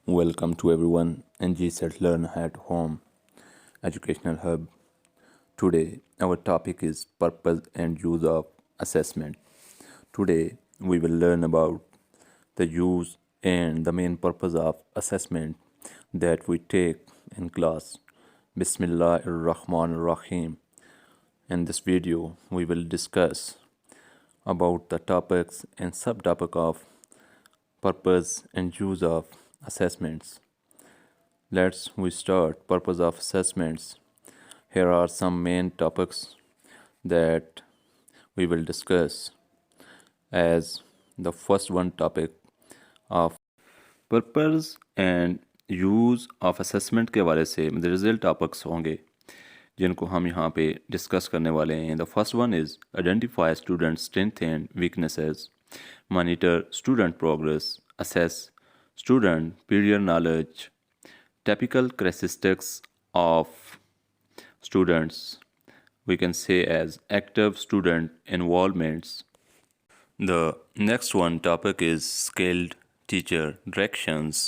Welcome to everyone in GSET Learn at Home Educational Hub. Today, our topic is purpose and use of assessment. Today, we will learn about the use and the main purpose of assessment that we take in class. Bismillah ar-Rahman ar-Rahim. In this video, we will discuss about the topics and subtopic of purpose and use of assessments. We start purpose of assessments. Here are some main topics that we will discuss. As the first one topic of purpose and use of assessment के हवाले से result topics होंगे जिनको हम यहाँ पे discuss करने वाले हैं. The first one is identify student strength and weaknesses, monitor student progress, assess student prior knowledge, typical characteristics of students, we can say as active student involvements. The next one topic is skilled teacher directions.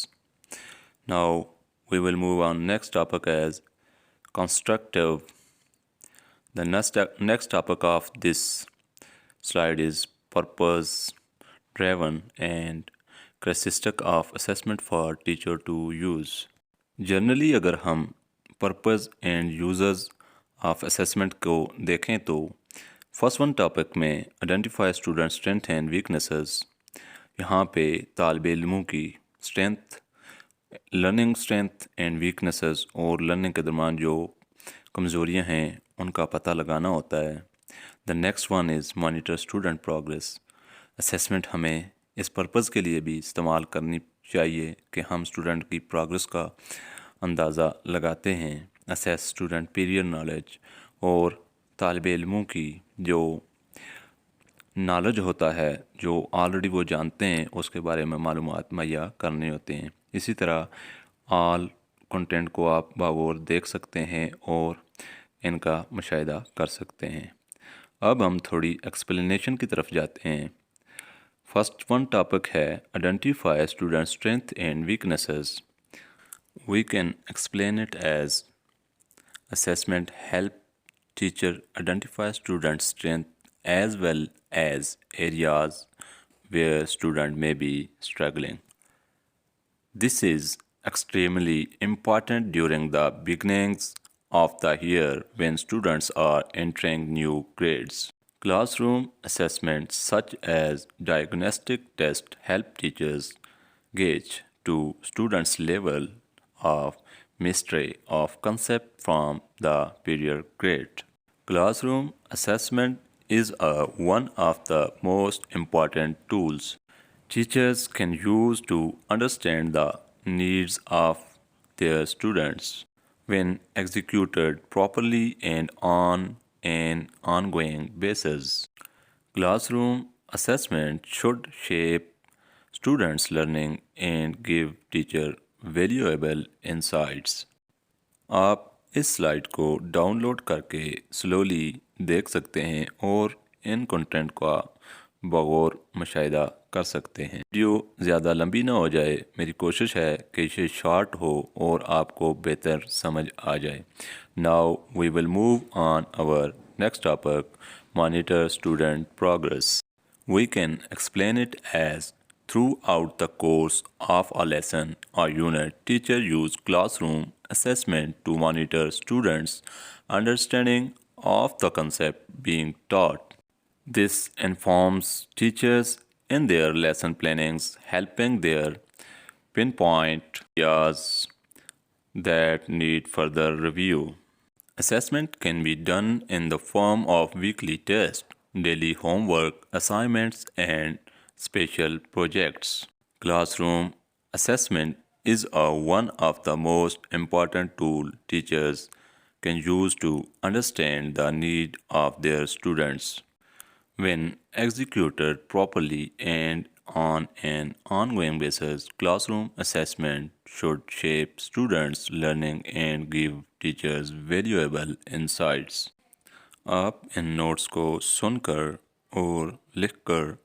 Now we will move on next topic as constructive. The next topic of this slide is purpose driven and characteristic of assessment for teacher to use. Generally अगर हम purpose and users of assessment को देखें तो first one topic में identify student strength and weaknesses. यहाँ पे तालिब इल्मों की strength, learning strength and weaknesses और लर्निंग के दरमियान जो कमज़ोरियाँ हैं उनका पता लगाना होता है. The next one is monitor student progress. Assessment हमें इस पर्पज़ के लिए भी इस्तेमाल करनी चाहिए कि हम स्टूडेंट की प्रोग्रेस का अंदाज़ा लगाते हैं. असेस स्टूडेंट पीरियड नॉलेज और तालिब इल्मों की जो नॉलेज होता है, जो ऑलरेडी वो जानते हैं, उसके बारे में मालूमात मुहैया करने होते हैं. इसी तरह ऑल कंटेंट को आप बागौर देख सकते हैं और इनका मुशाहिदा कर सकते हैं. अब हम थोड़ी एक्सप्लेनेशन की तरफ जाते हैं. फर्स्ट वन टॉपिक है identify student strength and weaknesses. We can explain it as assessment help teacher identify student strength as well as areas where student may be struggling. This is extremely important during the beginnings of the year when students are entering new grades. Classroom assessments such as diagnostic tests help teachers gauge to students' level of mastery of concept from the prior grade. Classroom assessment is one of the most important tools teachers can use to understand the needs of their students. When executed properly and on an ongoing basis, classroom assessment should shape students' learning and give teacher valuable insights. आप इस slide को download करके slowly देख सकते हैं और इन content का बगौर मुशाहिदा कर सकते हैं. वीडियो ज़्यादा लंबी ना हो जाए, मेरी कोशिश है कि इसे शॉर्ट हो और आपको बेहतर समझ आ जाए. Now we will move on our next topic, monitor student progress. We can explain it as throughout the course of a lesson or unit, teacher use classroom assessment to monitor students' understanding of the concept being taught. This informs teachers in their lesson plannings, helping their pinpoint areas that need further review. Assessment can be done in the form of weekly tests, daily homework, assignments, and special projects. Classroom assessment is one of the most important tools teachers can use to understand the need of their students. When executed properly and on an ongoing basis, classroom assessment should shape students' learning and give teachers valuable insights. आप इन notes को सुनकर और लिखकर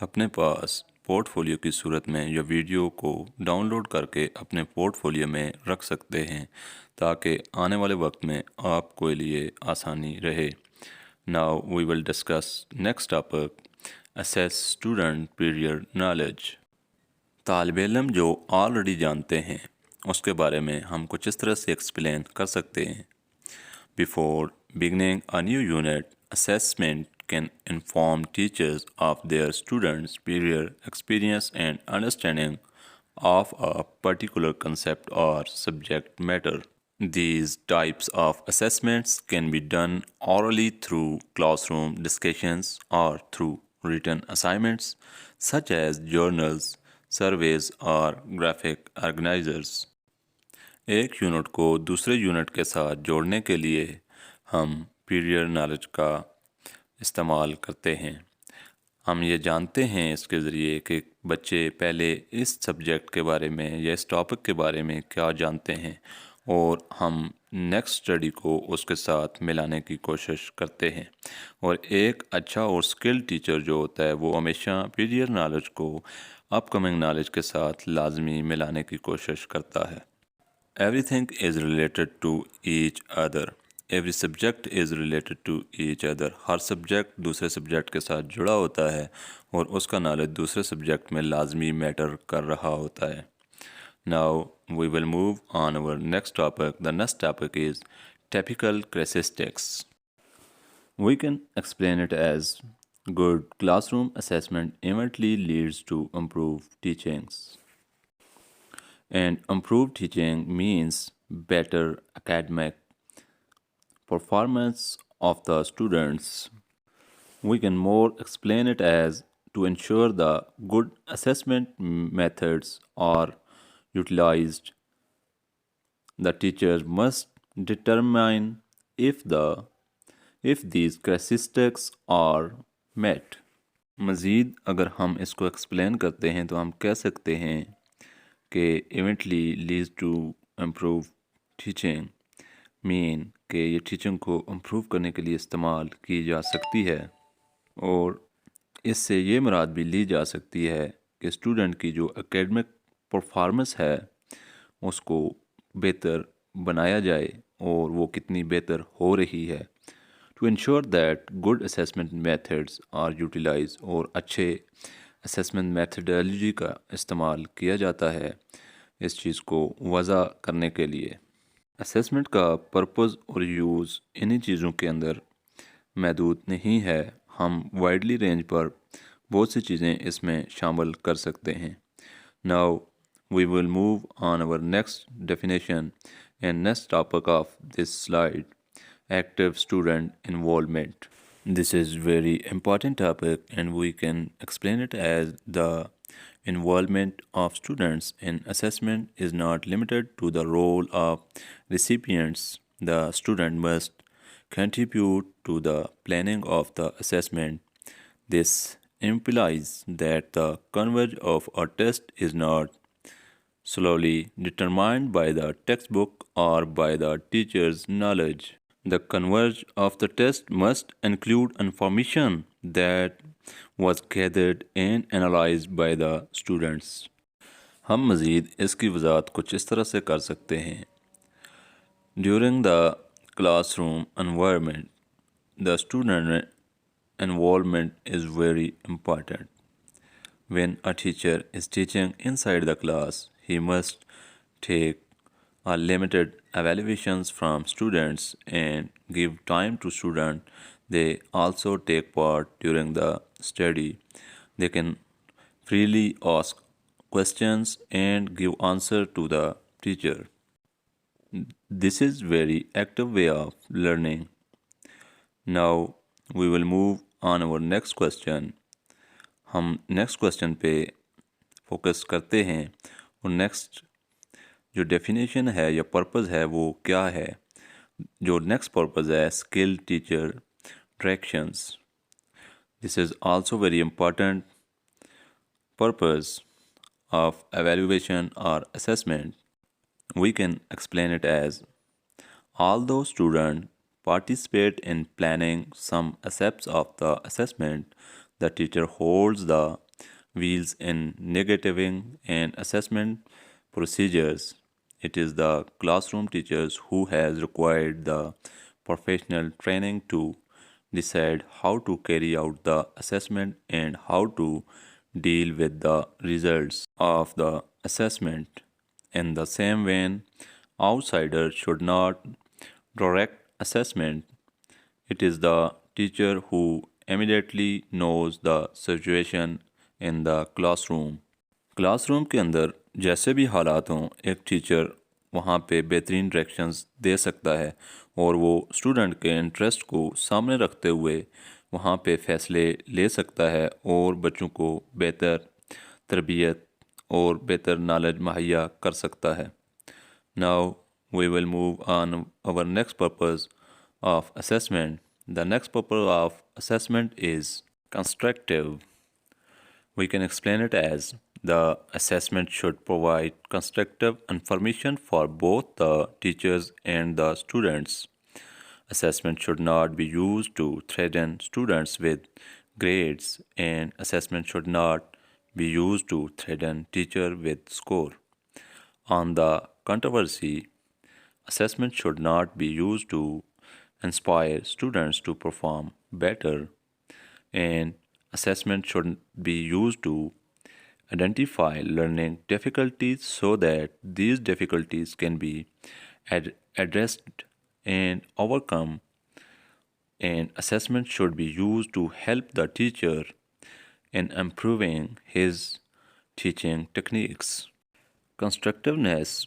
अपने पास portfolio की सूरत में या video को डाउनलोड करके अपने पोर्टफोलियो में रख सकते हैं ताकि आने वाले वक्त में आपके लिए आसानी रहे। Now we will discuss next topic, assess student period knowledge. तालिब इल्म जो ऑलरेडी जानते हैं उसके बारे में हम कुछ इस तरह से एक्सप्लेन कर सकते हैं। Before beginning a new unit, assessment can inform teachers of their students' prior experience and understanding of a particular concept or subject matter. These types of assessments can be done orally through classroom discussions or through written assignments such as journals, surveys, or graphic organizers. एक unit को दूसरे unit के साथ जोड़ने के लिए हम period knowledge का इस्तेमाल करते हैं। हम ये जानते हैं इसके ज़रिए कि बच्चे पहले इस सब्जेक्ट के बारे में या इस टॉपिक के बारे में क्या जानते हैं और हम नेक्स्ट स्टडी को उसके साथ मिलाने की कोशिश करते हैं। और एक अच्छा और स्किल्ड टीचर जो होता है वो हमेशा पीरियड नॉलेज को अपकमिंग नॉलेज के साथ लाजमी मिलाने की कोशिश करता है। Everything is related to each other. Every subject is related to each other. Her subject दूसरे सब्जेक्ट के साथ जुड़ा होता है और उसका नॉलेज दूसरे सब्जेक्ट में लाजमी मैटर कर रहा होता है। Now we will move on our next topic. The next topic is typical characteristics. We can explain it as good classroom assessment eventually leads to improved teachings. And improved teaching means better academic performance of the students. We can more explain it as to ensure the good assessment methods are utilized. The teachers must determine if these characteristics are met. मज़ीद अगर हम इसको explain करते हैं तो हम कह सकते हैं कि eventually leads to improve teaching mean कि ये टीचिंग को इम्प्रूव करने के लिए इस्तेमाल की जा सकती है और इससे ये मुराद भी ली जा सकती है कि स्टूडेंट की जो एकेडमिक परफॉर्मेंस है उसको बेहतर बनाया जाए और वो कितनी बेहतर हो रही है। To ensure that good assessment methods are utilize और अच्छे असेसमेंट मेथडोलॉजी का इस्तेमाल किया जाता है इस चीज़ को वज़ा करने के लिए। असेसमेंट का पर्पज़ और यूज़ इन्हीं चीज़ों के अंदर महदूद नहीं है। हम वाइडली रेंज पर बहुत सी चीज़ें इसमें शामिल कर सकते हैं। Now we will move on our next definition and next topic of this slide, active student involvement. This is very important topic and we can explain it as the involvement of students in assessment is not limited to the role of recipients. The student must contribute to the planning of the assessment. This implies that the converge of a test is not solely determined by the textbook or by the teacher's knowledge. The converge of the test must include information that was gathered and analyzed by the students. हम मज़ीद इसकी वज़ाहत कुछ इस तरह से कर सकते हैं। During the classroom environment, the student involvement is very important. When a teacher is teaching inside the class, he must take limited evaluations from students and give time to students. They also take part during the study. They can freely ask questions and give answer to the teacher. This is very active way of learning. Now we will move on our next question. हम next question पे focus करते हैं और next जो definition है या purpose है वो क्या है। जो नेक्स्ट पर्पज़ है skill teacher tractions. This is also very important purpose of evaluation or assessment. We can explain it as although students participate in planning some aspects of the assessment, the teacher holds the wheels in negativing and assessment procedures. It is the classroom teachers who has required the professional training to decide how to carry out the assessment and how to deal with the results of the assessment. In the same vein, outsiders should not direct assessment. It is the teacher who immediately knows the situation in the classroom. Classroom के अंदर जैसे भी हालात हों, एक teacher वहाँ पे बेहतरीन डायरेक्शंस दे सकता है और वो स्टूडेंट के इंटरेस्ट को सामने रखते हुए वहाँ पे फ़ैसले ले सकता है और बच्चों को बेहतर तरबियत और बेहतर नॉलेज मुहैया कर सकता है. Now we will move on our next purpose of assessment. The next purpose of assessment is constructive. We can explain it as the assessment should provide constructive information for both the teachers and the students. Assessment should not be used to threaten students with grades, and assessment should not be used to threaten teacher with score. On the controversy, assessment should not be used to inspire students to perform better, and assessment should be used to identify learning difficulties so that these difficulties can be addressed and overcome. And assessment should be used to help the teacher in improving his teaching techniques. कंस्ट्रक्टिवनेस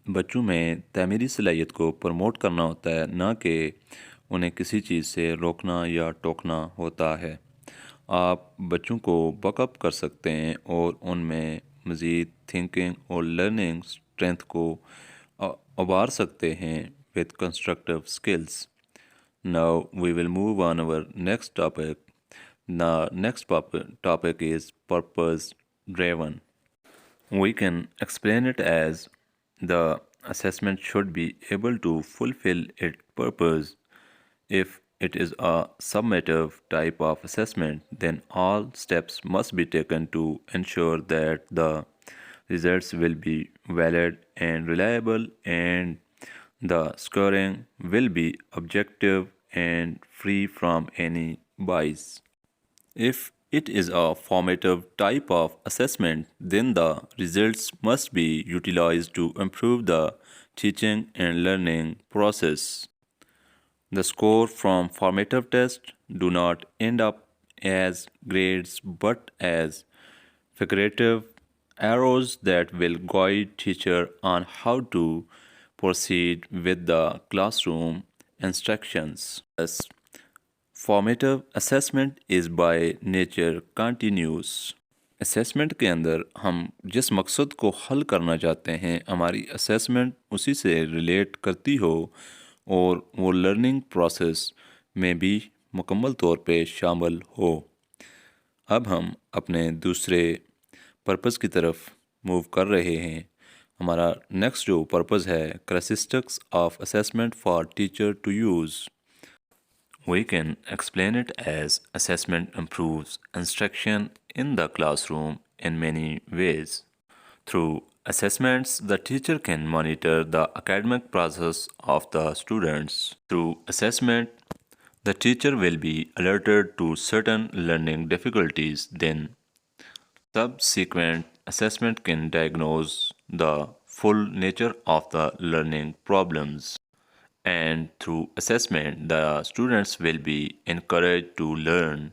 बच्चों में तामीरी सलाहियत को promote करना होता है, ना कि उन्हें किसी चीज़ से रोकना या टोकना होता है. आप बच्चों को बकअप कर सकते हैं और उनमें मज़ीद थिंकिंग और लर्निंग स्ट्रेंथ को उभार सकते हैं with constructive skills. Now we will move on our next topic. The next topic is purpose driven. We can explain it as the assessment should be able to fulfill its purpose. If it is a summative type of assessment, then all steps must be taken to ensure that the results will be valid and reliable, and the scoring will be objective and free from any bias. If it is a formative type of assessment, then the results must be utilized to improve the teaching and learning process. The score from formative tests do not end up as grades but as figurative arrows that will guide teacher on how to proceed with the classroom instructions. Thus, formative assessment is by nature continuous. Assessment के अंदर हम जिस मकसद को हल करना चाहते हैं, हमारी असेसमेंट उसी से रिलेट करती हो और वो लर्निंग प्रोसेस में भी मुकम्मल तौर पे शामिल हो. अब हम अपने दूसरे पर्पस की तरफ मूव कर रहे हैं. हमारा नेक्स्ट जो पर्पस है, characteristics of assessment for teacher to use. We can explain it as assessment improves instruction in the classroom in many ways. Through assessments, the teacher can monitor the academic process of the students. Through assessment, the teacher will be alerted to certain learning difficulties. Then, subsequent assessment can diagnose the full nature of the learning problems. And through assessment, the students will be encouraged to learn.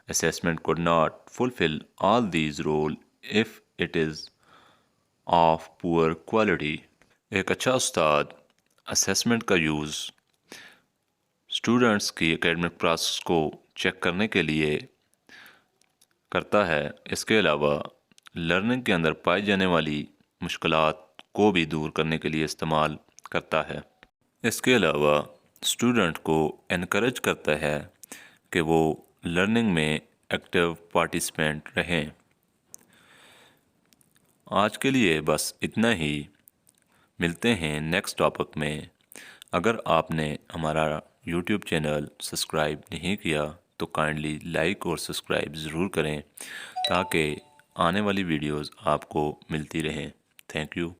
Assessment could not fulfill all these roles if it is of poor quality. एक अच्छा उस्ताद assessment का use students की academic process को check करने के लिए करता है. इसके अलावा लर्निंग के अंदर पाई जाने वाली मुश्किलात को भी दूर करने के लिए इस्तेमाल करता है. इसके अलावा स्टूडेंट को इनकरेज करता है कि वो लर्निंग में एक्टिव पार्टिसिपेंट रहें. आज के लिए बस इतना ही. मिलते हैं नेक्स्ट टॉपिक में. अगर आपने हमारा यूट्यूब चैनल सब्सक्राइब नहीं किया तो काइंडली लाइक और सब्सक्राइब ज़रूर करें ताकि आने वाली वीडियोस आपको मिलती रहे। Thank you.